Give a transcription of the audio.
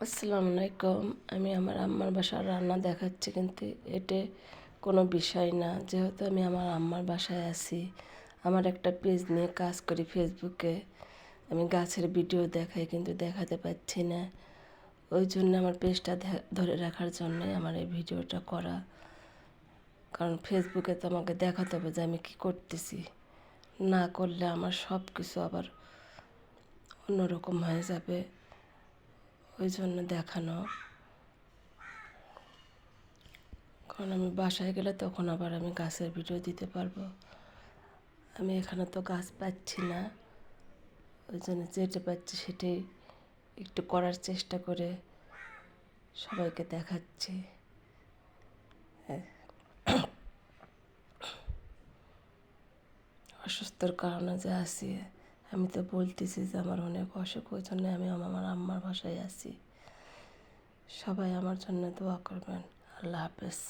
আসসালামু আলাইকুম। আমি আমার আম্মার বাসার রান্না দেখাচ্ছি, কিন্তু এটা কোনো বিষয় না। যেহেতু আমি আমার আম্মার বাসায় আছি, আমার একটা পেজ নিয়ে কাজ করি ফেসবুকে। আমি গাছের ভিডিও দেখাই, কিন্তু দেখাতে পারছি না। ওই জন্য আমার পেজটা ধরে রাখার জন্যই আমার এই ভিডিওটা করা। কারণ ফেসবুকে তো আমাকে দেখাতে হবে যে আমি কী করতেছি। না করলে আমার সব কিছু আবার অন্যরকম হয়ে যাবে। ওই জন্য দেখানো। কারণ আমি বাসায় গেলে তখন আবার আমি গাছের ভিডিও দিতে পারবো। আমি এখানে তো গাছ পাচ্ছি না, ওই জন্য যেটা পাচ্ছি সেটাই একটু করার চেষ্টা করে সবাইকে দেখাচ্ছি। অসুস্থর কারণে যে আছি, আমি তো বলতেছি যে আমার অনেক অসুখ, ওই জন্য আমি আমার আম্মার বাসায় আছি। সবাই আমার জন্য দোয়া করবেন। আল্লাহ হাফেজ।